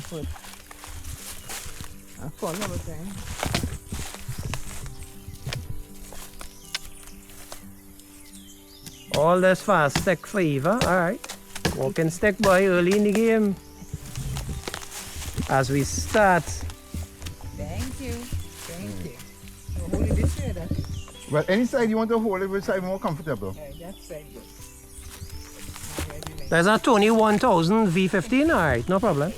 foot. I fall over time. All this fast stick for Eva. Alright. Walking stick boy early in the game. As we start. Thank you. Thank you. So hold it this way then. Well, any side you want to hold it, which side more comfortable? Alright, that side good. There's a Tony 1000 V15. Alright, no problem.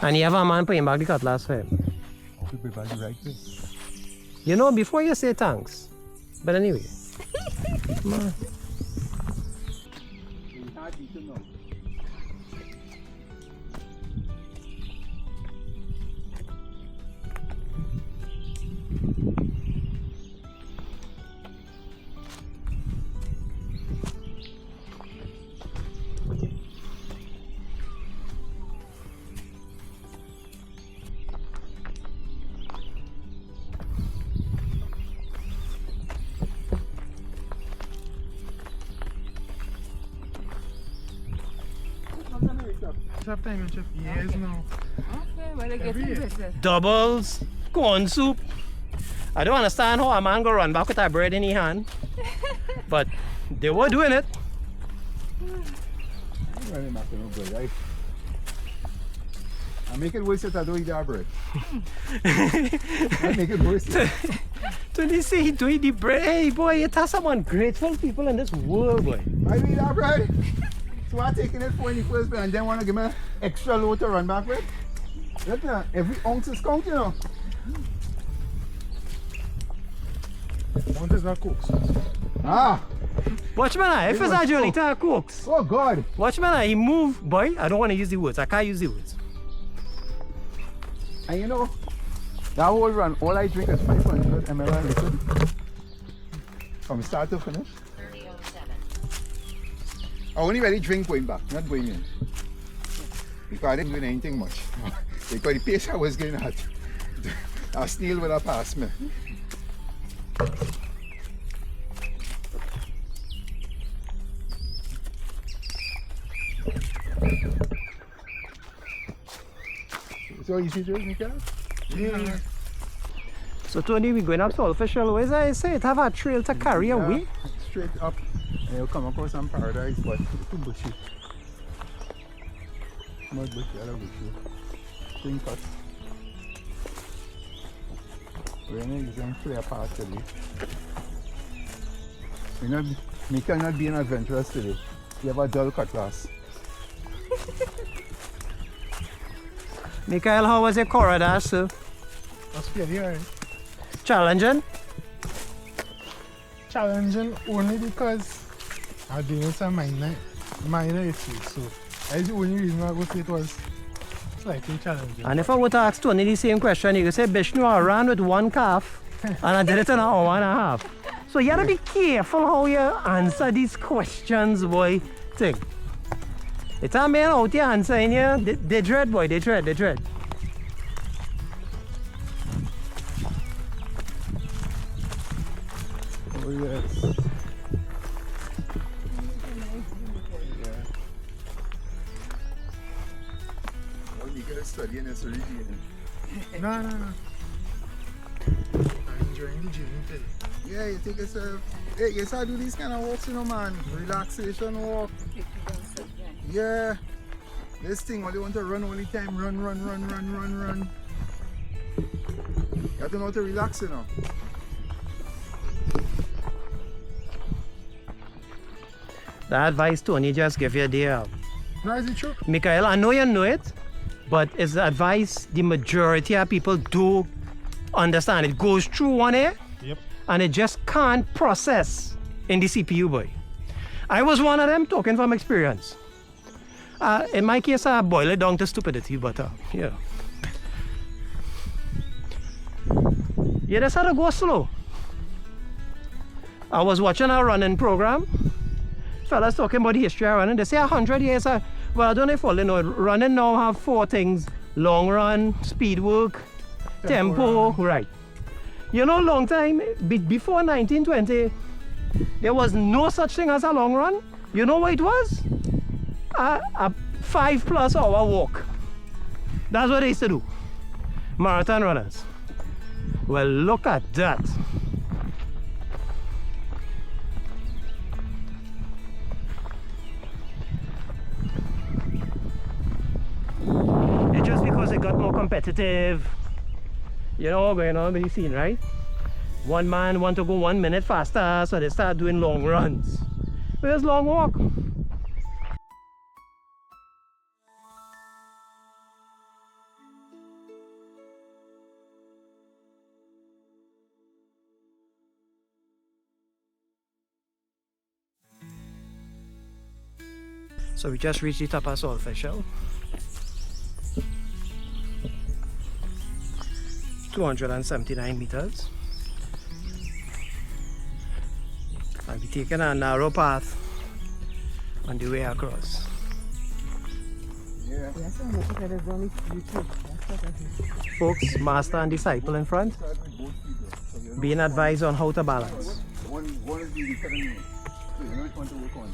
And you have a man paying back the cutlass for him. You know, before you say thanks. But anyway. Man. Chef time, chef. Years now. Okay, well, I get it. Doubles, corn soup. I don't understand how a man go run back with that bread in his hand. But they were doing it. I make it worse if I don't eat that bread. I make it worse. Don't you see he doing the bread? Hey boy, it has some ungrateful people in this world, boy. I eat that bread. So I'm taking it for in the first place and then want to give me an extra load to run back with. Look now, every ounce is count, you know. One is not cooks. Ah! Watch man, if it's a journey to cooks. Oh God! Watch man, he move, boy. I don't want to use the words. I can't use the words. And you know, that whole run, all I drink is 500 ml of liquid. From start to finish. 3007. I only really drink going back, not going in. Because I didn't do anything much. Because the pace I was getting at, a snail would have passed me. So easy to drink, Mikael? Yeah. So Tony, we going up to official ways. I say it have a trail to carry away. Straight up. And you'll come across some paradise, but too bushy. Mud bushy, I love bushy. Thing cut. We're going to use them clear path today. Mikael not being adventurous today. You have a dull cutlass. Mikael, how was your corridor, sir? That's fairly alright. Challenging? Challenging only because I'm doing some minor issues. So that's the only reason I go say it was slightly challenging. And if I were to ask Tony the same question, he could say, Bishnu, I ran with one calf and I did it in an hour and a half. So you gotta be careful how you answer these questions, boy. Think. It's a man out here answering here. They dread, boy, they dread. Oh yes. Yeah. Oh, you gotta study in this region. No. I'm enjoying the journey today. Yeah, you take yourself. Hey, you start do these kind of walks, you know, man. Relaxation walk. Yeah. This thing, when you want to run all the time, run. You have to know how to relax, you know. That advice Tony just give you there. No, is it true? Mikael, I know you know it, but it's the advice the majority of people do understand. It goes through one ear. Yep. And it just can't process in the CPU, boy. I was one of them talking from experience. In my case, I boil it down to stupidity, but yeah. You just had to go slow. I was watching a running program. Fellas talking about the history of running. They say 100 years. Well, I don't know if you know, running now have 4 things. Long run, speed work, tempo, right. You know, long time, before 1920, there was no such thing as a long run. You know what it was? A 5+ hour walk. That's what they used to do. Marathon runners. Well, look at that. It's just because it got more competitive. You know, going on with the scene, right? One man want to go 1 minute faster, so they start doing long runs. Where's long walk? So we just reached the top of Solfishel. 279 meters. I'll be taking a narrow path on the way across. Yeah. Yes, I'm looking at it on YouTube. That's what I think. Folks, master and disciple in front, being advised on how to balance. One is the academy. So you know which one to work on.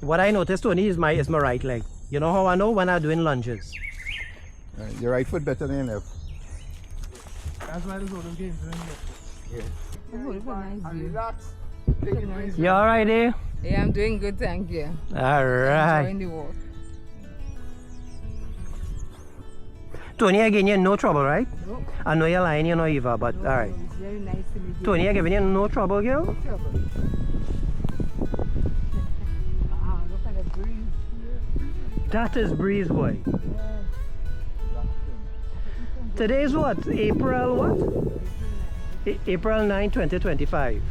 What I noticed, Tony, is my right leg. You know how I know? When I'm doing lunges. Your right foot better than your left. That's why there's all those games in the Yeah. Oh, it's a nice view. Relax. Take it easy. You alright there? Yeah, I'm doing good, thank you. Alright. Enjoying the walk. Tony, I giving you no trouble, right? No. I know you're lying, you know, Eva, but alright. It's very nice to meet you. Tony, I giving you no trouble, girl? No trouble. Ah, look at the breeze. That is breeze, boy. Today's what? April what? April 9, 2025.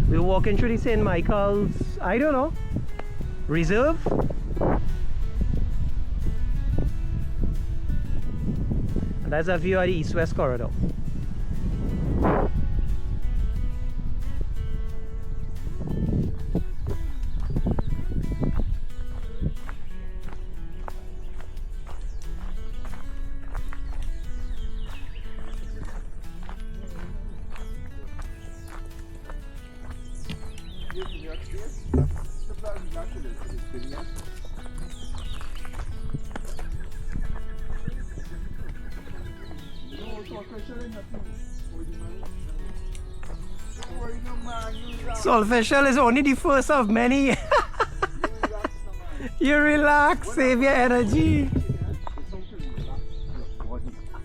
We're walking through the St. Michael's, I don't know, reserve? And that's a view of the east-west corridor. Solfishel is only the first of many. You relax, save your energy.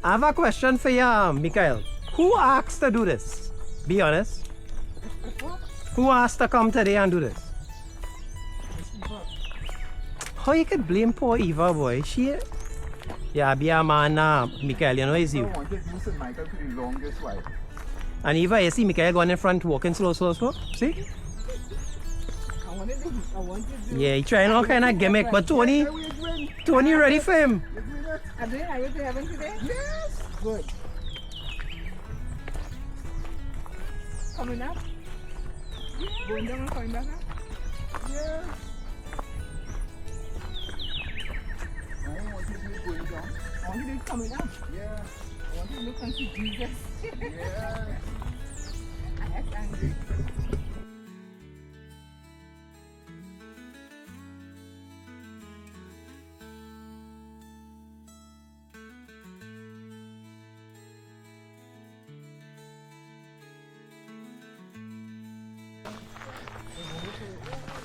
I have a question for you, Mikael. Who asked to do this? Be honest. Who asked to come today and do this? How you could blame poor Eva, boy? She... Yeah, be a man now, Mikael, you know it's you. I wanted to use St. Michael for the longest while. And Eva, you see Mikael going in front, walking slow, slow, slow. See? I wanted to do. Yeah, he trying all kind of gimmick, but Tony ready for him. Are you having today? Yes. Good. Coming up? Yeah. Going down and coming back up? Yeah. I want to do it going down. I want to do it coming up. Yeah. I want to look and see Jesus. Yeah. I act angry.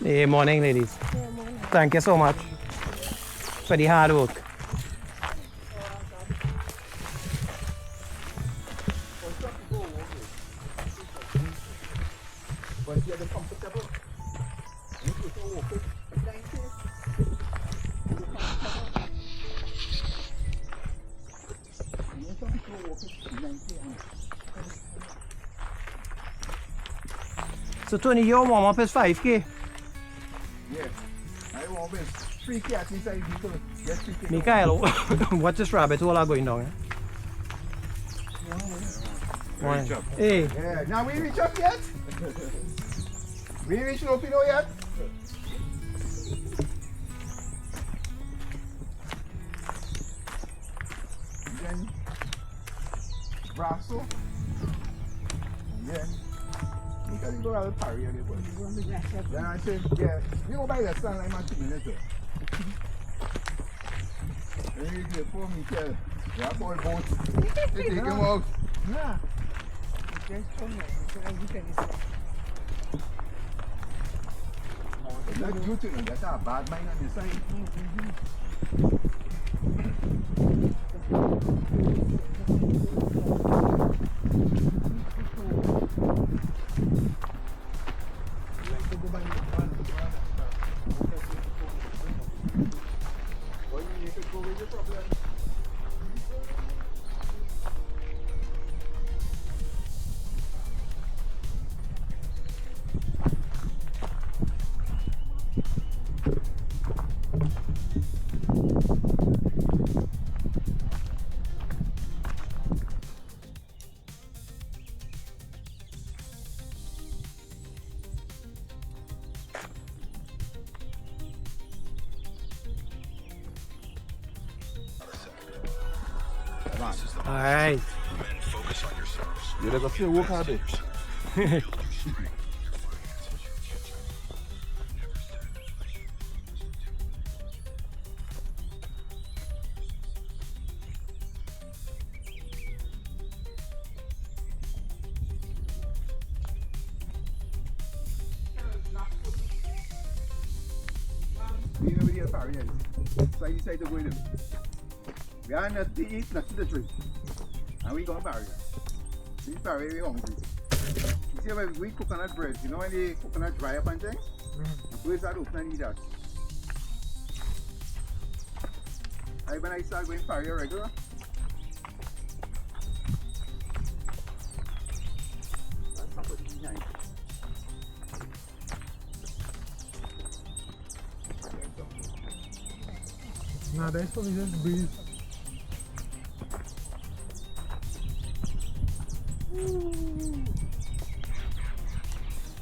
Hey, morning, ladies. Thank you so much for the hard work. So Tony, your warm-up is 5K. Yeah. I want to 3K at least I need to get 3K. Mikael, what's this rabbit hole are going down? Eh? Great job. Hey, Yeah. Now we reach up yet? We reach Lopino yet? And then Brasso. And then Because you go out of Paris and You want me to ask you? then I said, yeah, you go by the sun like my 2 minutes. Then you get 4 meters. Yeah, boy, boat. They take him out. Yeah. Just come here. So I will tell you. That's you to know. That's a bad mind on the side. Like to go by the van. What you need to go with your problem? Alright. You never feel work hard. We know where the Paris is. So I decided to go with him. We are not to eat, not to drink. And we go to Paris. This Paris, we hungry. You see when we coconut bread, you know when the coconut dry up and things? The place are open and eat that. When I start going to Paris regular, that's not what it's behind. Nah, that's probably just breeze.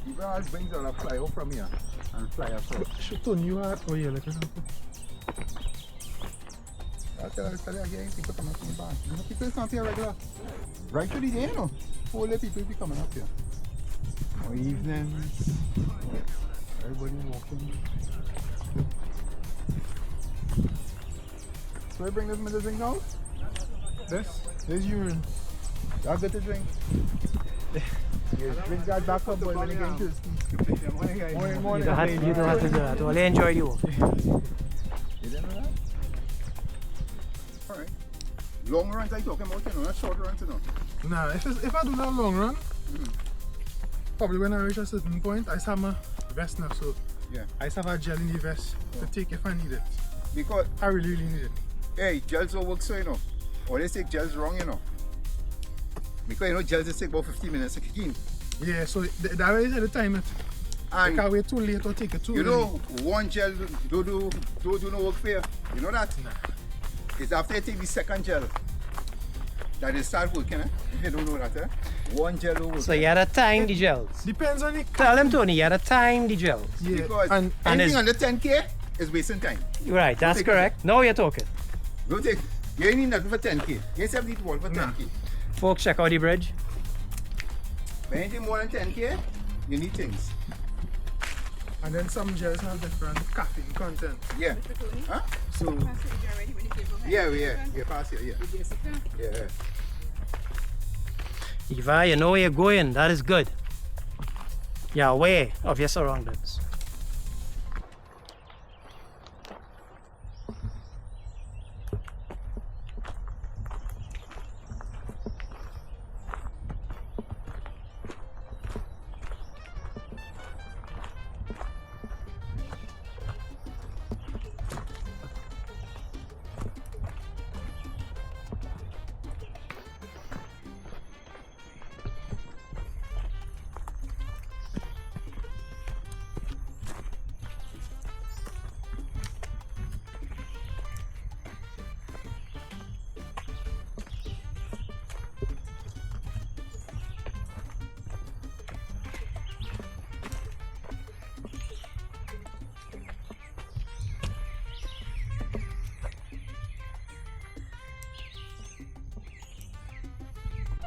The birds brings on a fly out from here and fly across. Should turn you out. Oh yeah, like that. I'll tell you again, people coming from the back. You know, people come here regular. Right to the day, you know. All the people be coming up here. Or evenings. Everybody walking. So I bring this middle drink now? There's urine. Y'all get the drink. Yeah, drink that back up, boy, when you get thirsty. Morning. You don't have to do that. Well, enjoy you. You didn't know that? Alright. Long runs I talking about, you know, not short runs, you know. Nah, if I do that long run, probably when I reach a certain point, I have my vest now, so Yeah. I have a gel in the vest to take if I need it. Because, I really need it. hey, gels don't work so, you know. Or they take gels wrong, you know. Because, you know, gels just take about 15 minutes to kick in. Yeah, so that way is the time it. I And can't wait too late or take it too you early. know, one gel don't do no work for you. You know that? Nah. It's after you take the second gel that they start working, eh? If you don't know that, eh? One gel will work. So you gotta time the gels. Depends on the Tell them, Tony, you gotta time the gels. yeah. Because and anything it's- under 10K is wasting time. Right, that's take correct. Now you're talking. Don't take, you ain't need nothing for 10K. You ain't need one for 10K. Folks, check out the bridge. But anything more than 10K, you need things. and then some gels have different caffeine content. Yeah. Huh? So Yeah, pass it, yeah. Yeah. Eva, you know where you're going. That is good. You're aware of your surroundings.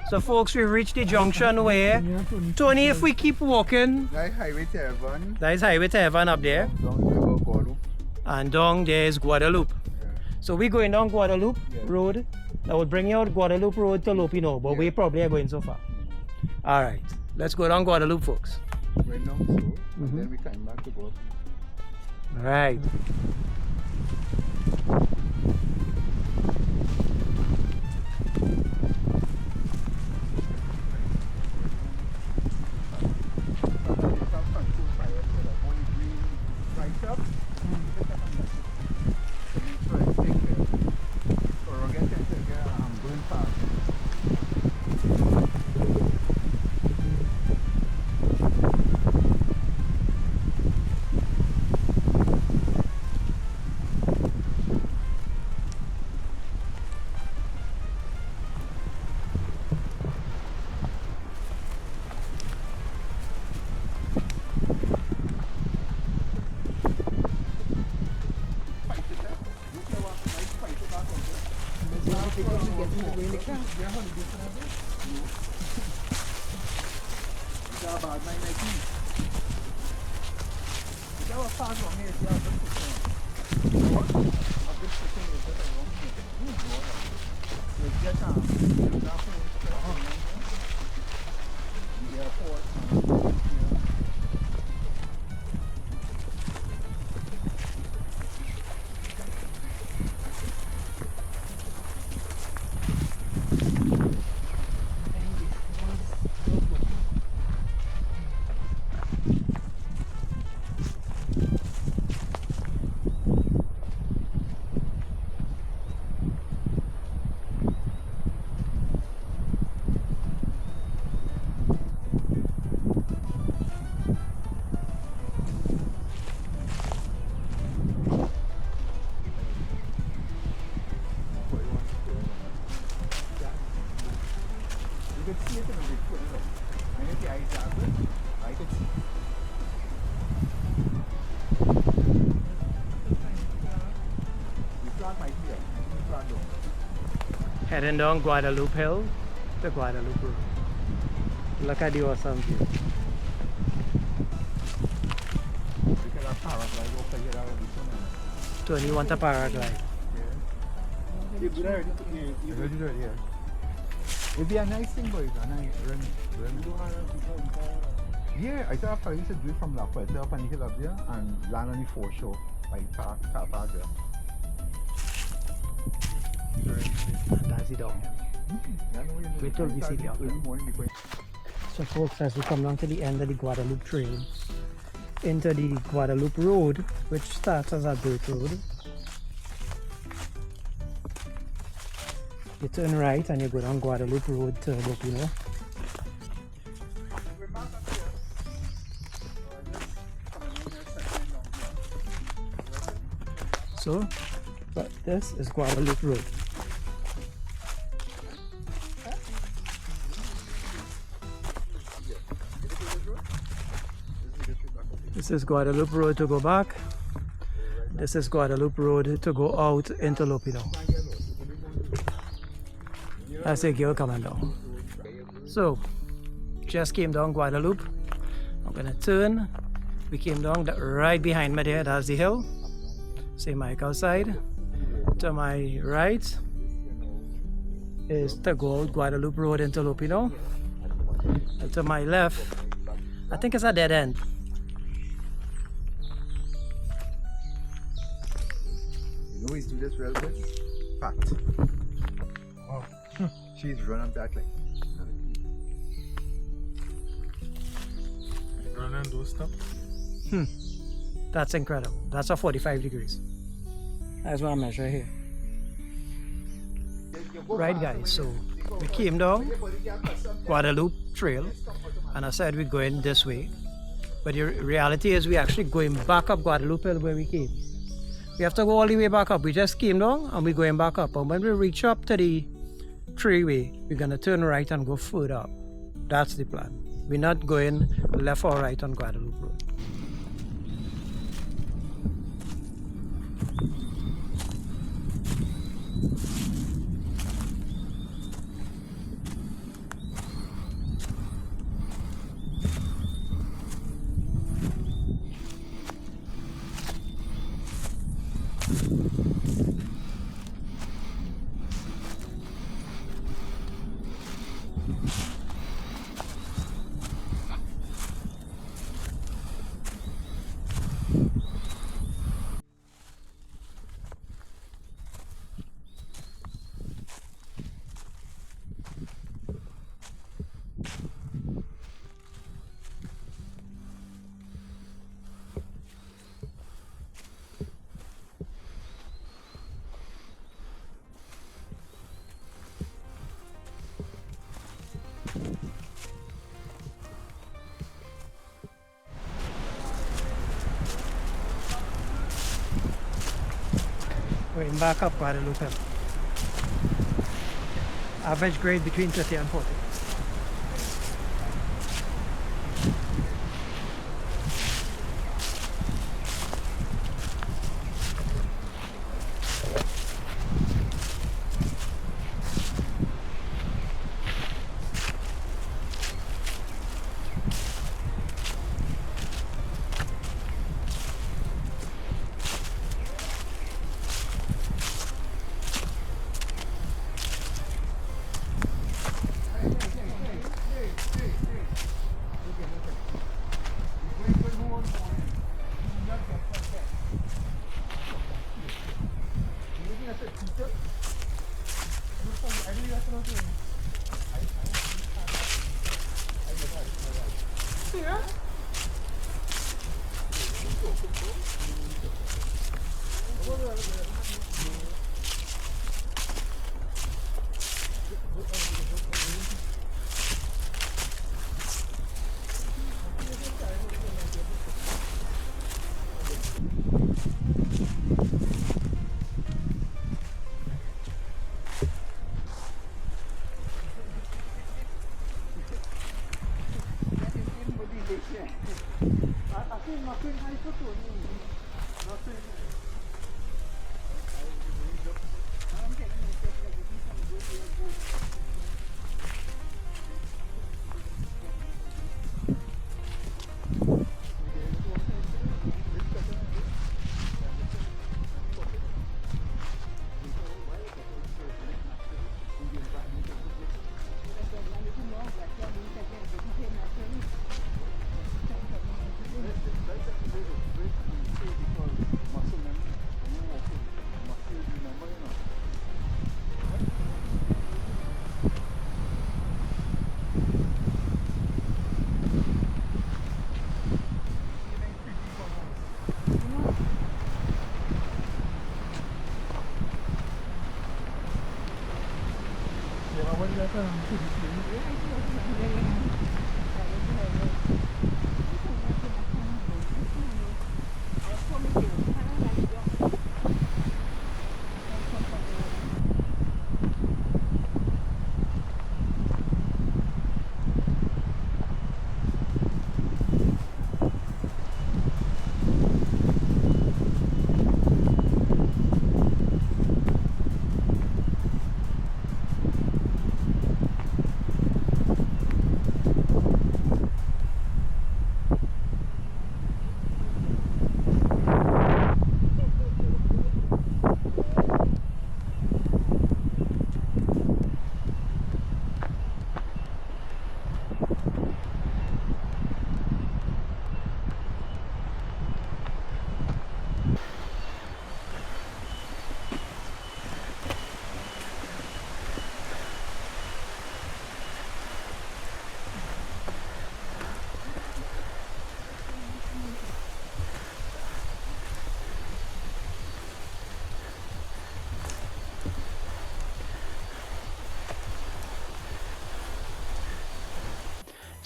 So folks, we reached the junction where, Tony, if we keep walking, That highway to heaven. that is Highway to Heaven up there, Down the river Guadalupe. and down there is Guadalupe. So we're going down Guadalupe Road. That would bring you out Guadalupe Road to Lopino, but we probably are going so far. Alright, let's go down Guadalupe, folks. Went down so, and then we came back to go. Alright. Heading down Guadalupe Hill to Guadalupe Road. Look at the awesome view. Tony, you want a paraglide? It'd be a nice thing, boys. A nice run. Yeah, I thought I used to do it from La Puerta up on the hill up there and land on the foreshore, like park there. That's it down. Wait till we see the outlet. So folks, as we come down to the end of the Guadalupe Trail, into the Guadalupe Road, which starts as a dirt road, you turn right and you go down Guadalupe Road to Lopino. So, but this is Guadalupe Road. This is Guadalupe Road to go back. This is Guadalupe Road to go out into Lopino. That's a girl coming down. So, just came down Guadalupe. I'm gonna turn. We came down right behind me there. That's the hill. Say Mike outside. To my right is to go out Guadalupe Road into Lopino. And to my left, I think it's a dead end. You know he's do this real good? Pat. Wow. She's running back like. Run and do stuff. That's incredible. That's a 45 degrees. That's what I measure here. Right guys, so we came down Guadalupe Trail and I said we're going this way. But the reality is we're actually going back up Guadalupe Hill where we came. We have to go all the way back up. We just came down and we're going back up. And when we reach up to the treeway, we're gonna turn right and go further up. That's the plan. We're not going left or right on Guadalupe Road. Going back up Guadalupe. Average grade between 30 and 40.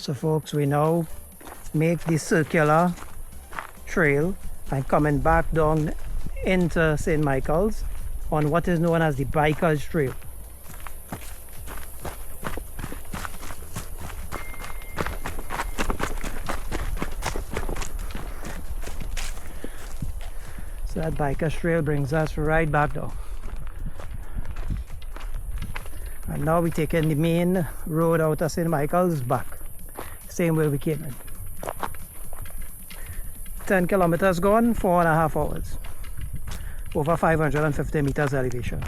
So folks, we now make the circular trail and coming back down into St. Michael's on what is known as the Bikers Trail. So that Bikers Trail brings us right back down. And now we're taking the main road out of St. Michael's back. Same way we came in. 10 kilometers gone, 4.5 hours. Over 550 meters elevation.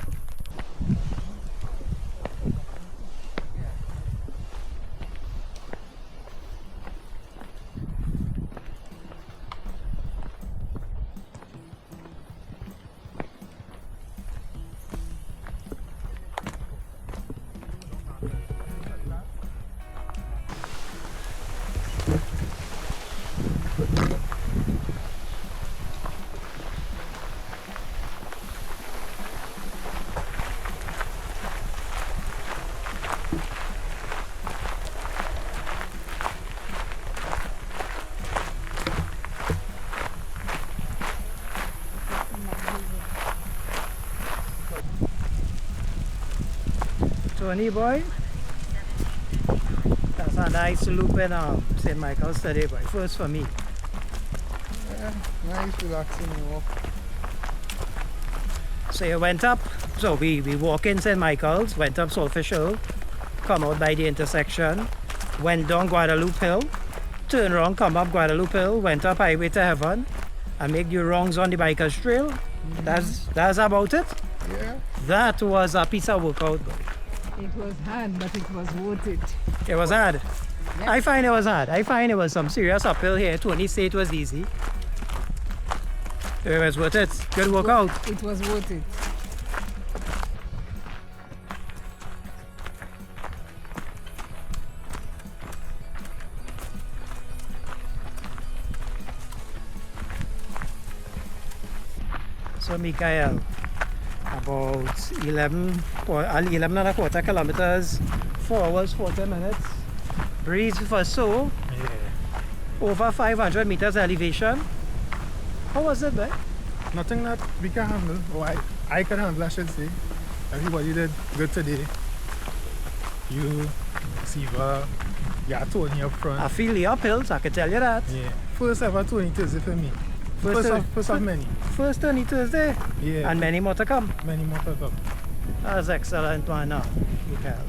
Tony boy. That's a nice loop in St. Michael's today, boy. First for me. Yeah, nice relaxing walk. So you went up, so we walk in St. Michael's, went up Saltfish Hill, come out by the intersection, went down Guadalupe Hill, turn around, come up Guadalupe Hill, went up Highway to Heaven, and make your wrongs on the Bikers Trail. That's about it. Yeah. That was a piece of workout, boy. It was hard, but it was worth it. It was hard. I find it was hard. I find it was some serious uphill here. Tony said it was easy. It was worth it. Good workout. It was worth it. So Mikael, about 11 and a quarter kilometers, 4 hours, 40 minutes. Breeze for so, Yeah. over 500 meters elevation. How was it, boy? Nothing that we can handle, or I can handle, I should say. Everybody did good today. You, Siva, yeah, Tony up front. I feel the uphills, I can tell you that. Yeah. First ever Tony Thursday for me. First of many. First Tony Thursday, Yeah. and many more to come. Many more to come. That's excellent one now, Mikael.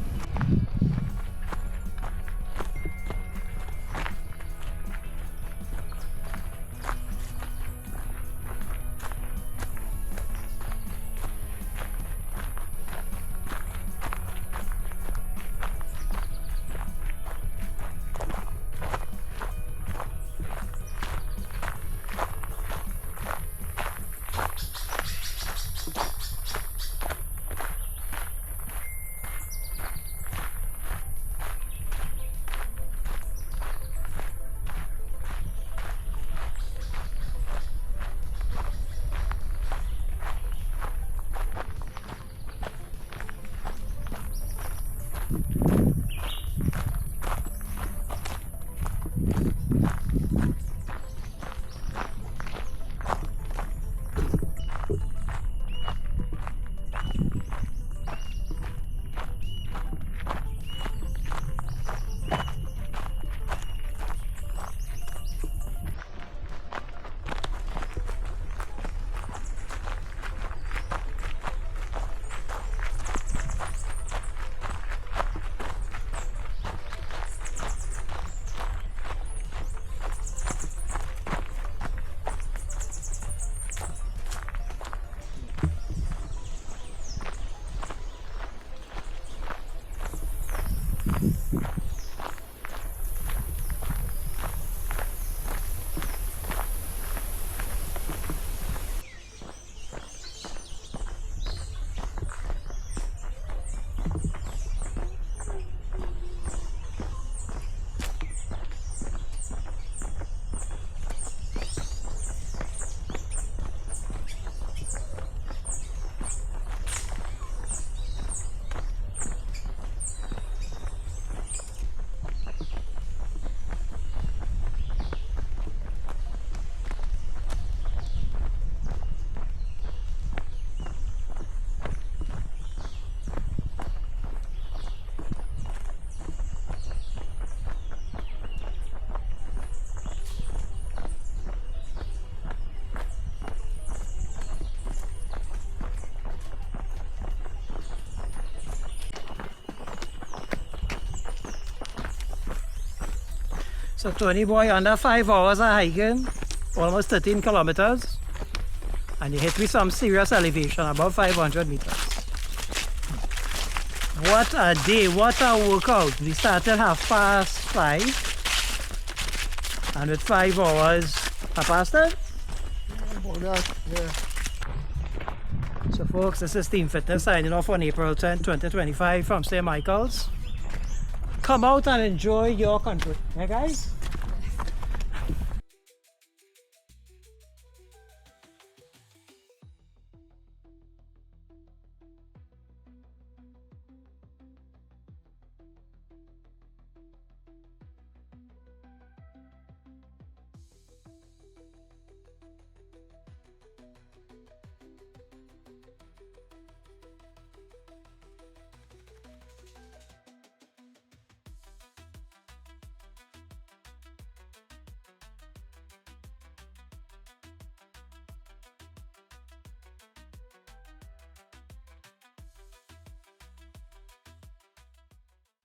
So Tony boy, under 5 hours of hiking, almost 13 kilometers, and you hit with some serious elevation, about 500 meters. What a day, what a workout. We started 5:30, and with 5 hours, half past it? About that, yeah. So folks, this is TeamFitness signing off on April 10, 2025 from St. Michael's. Come out and enjoy your country. Yeah guys?